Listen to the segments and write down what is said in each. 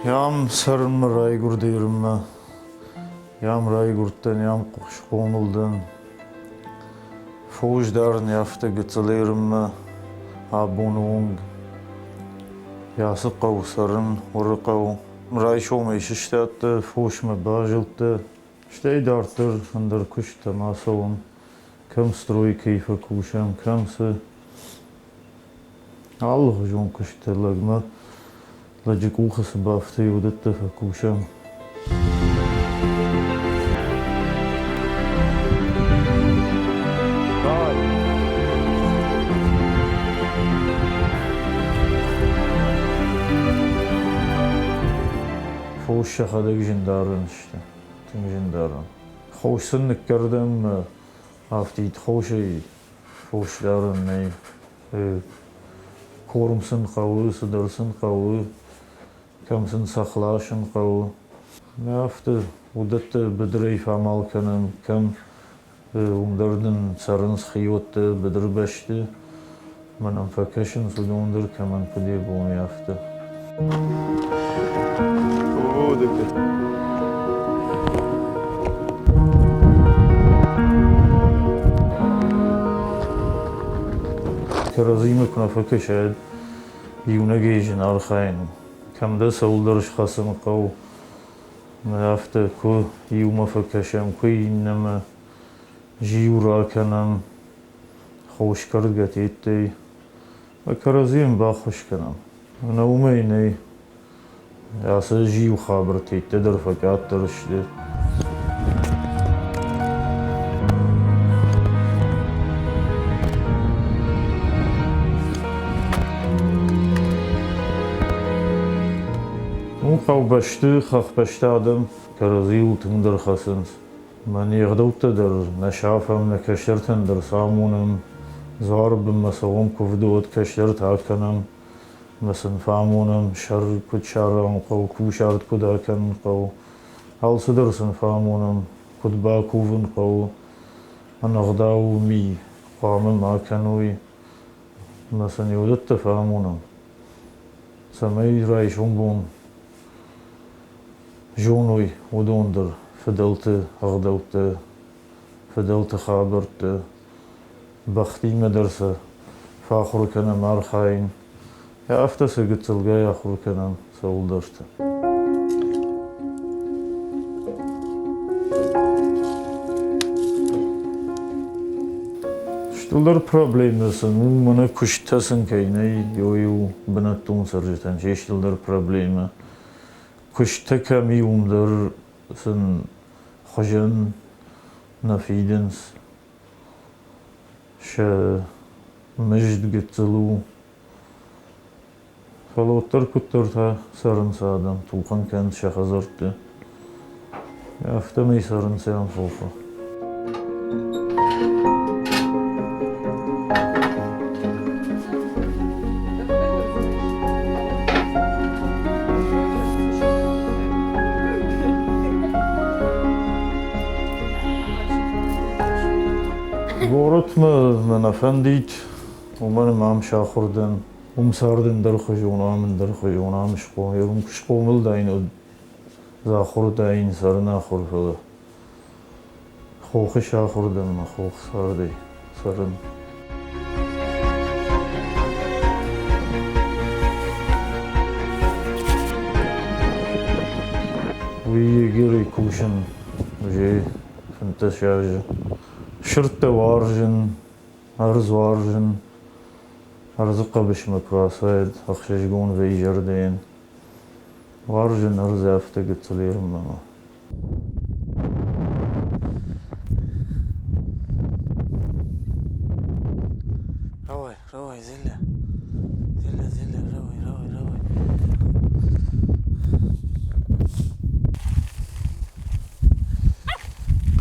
Yam sarınma raygur deyirəm. Yam raygurtdan, yam qoşqonuldan. Fojdarın yafta gıtılayırım. Abonung. Yası qavsarın, orı qav. Ray şoğma işiştattı, foşma bajıltı. İşte dartır, hındır kuş tamasavun. Kam stroy keyfe kuşam, kamsı. Allah jон kuşta lagma. Lacık uğası baftı yudattı fakuşam. Foş şahada jindarın işte. Tüm jindarın. Hoşsunluk gördüm. Haftit hoşi. Foşların ne? Korumsun qavu, sıdırsın qavu. Kamsın saxlaşın qavu. Ne yaptı? Udattı bidreyf amal kanım. Kam umdardın sarın sıxiyottu, bidir beşti. Manam fakaşın sudundur kaman pudi bunu yaptı. كرزيمك نفك شاد يونا جيجن أرخين كم ده سولدرش خصم قو مافت كو يوم فكشم كوي إنما جيو راكنم خوش کرد گتیتی و كرزيم باخوش کنم نوميني ياسا جيو خابرتي تدر فكات درشده قو بشته خخ بشته آدم كرزيو تندر خسنس من يغدوت در نشافم نكشرتن در سامونم زارب مسوم كفدوت كشرت هاكنم مسن فامونم شر كد شارم قو كو شارت كد هاكن قو هل صدرسن فامونم كد باكوفن قو من أغداو مي قامم هاكنوي مسن يودت فامونم سمي رايشون بون جونوي ودوندر فدلت أغدوت فدلت خابرت بختي مدرسة فاخر كنا مارخاين يا أفتس قلت الجاي آخر كنا سولدرت شتلر problemlısın mına kuştasın kayne yo banattun sarjatan şeştler problemi كشتك ميومدر سن خجن نفيدنس شا مجد قتلو فلوتر كترتها سرن سادم توقن كان شخزرت يافتمي سرن سيان فوقا Город من أفنديت ومن مام شاخردن ومساردن در خجونا من در خجونا مشقوم يوم كشقوم الدين زاخر دين سرنا خرفه خوخ شاخردن ما خوخ سردي سرن ويجري كوشن وجي فانتشاجه شرطة وارجن أرز وارجن أرزقة بشمك واسد أخشجون في جردين وارجن أرز أفتقد صليهم ماما روي زلة روي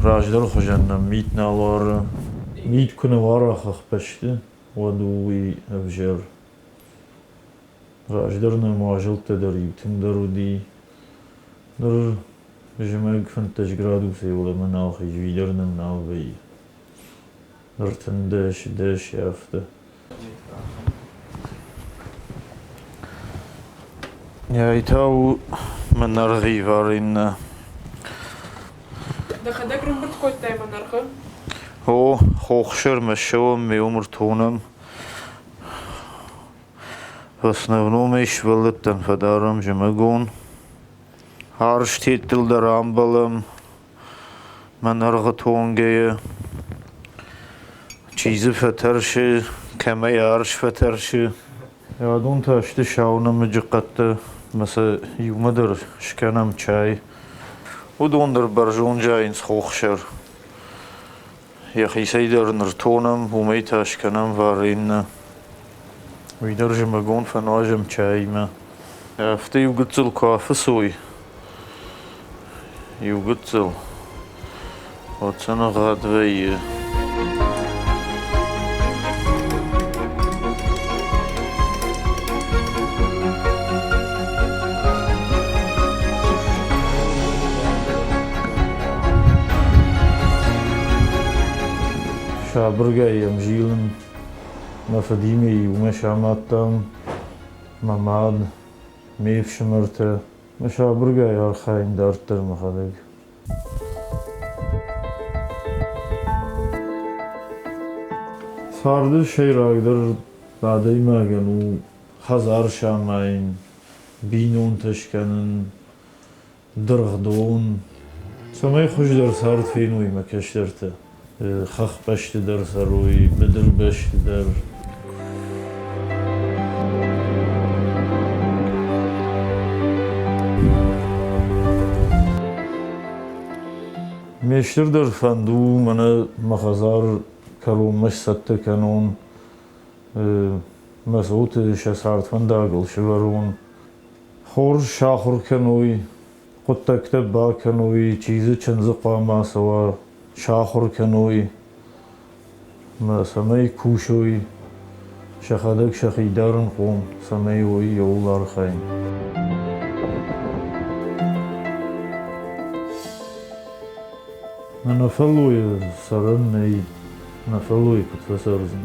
راجدر خجنم ميت نالار ميت كنا وارا خخ بشته ودوي أفجر راجدرنا معجلت در يتم درودي در جمعك فنتج جرادو سيولا مناخي جويدرنا مناو بي در تندش يافته Яйтау манарги варин. De gedek Robert kort tijd van narge. О, хоохшер машом меумр тонам. В основном иш валеттан фадарам жемагон. Харш титул дарамбалам. Манарга тонгея. Чизы фатарши, камай арш фатарши. Ядун ташты шаунам جقت مثلا یومدر شکنم چای و دوندر برجون جاینس خوخشر یا خیسی در نرتونم و میتا شکنم وارین ویدر جمگون فناجم چای ما افته یوگتزل کافه سوی یوگتزل واتسنا غادوی شابرگایم جیلن مفدیمی و مشاماتم مماد میف شمرته مشابرگای آخاین دارتر مخدگ سارده شی راگدر بعدی ماگنو هزار شاماین بینون تشکنن درغدون سمای خوش در سارد فینوی مکشترته خخ بشت در سروی بدر بشت در میشتر در فندو من مخزار کلومش ست کنون مسعود شسارت فنداگل شورون خور شاخر کنوی قد تکتب با کنوی چیز چنز قاما سوا شاخر کنوی ما سمای کوشوی شخدک شخیدارن قوم سمای وی یولار خاین نفلوی سرن نی نفلوی کت فسرزن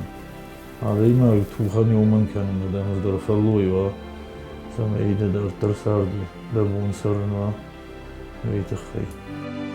علی ما توخن یومن کنن دنز در فلوی و سمای در ترساردی دبون سرن و ویتخی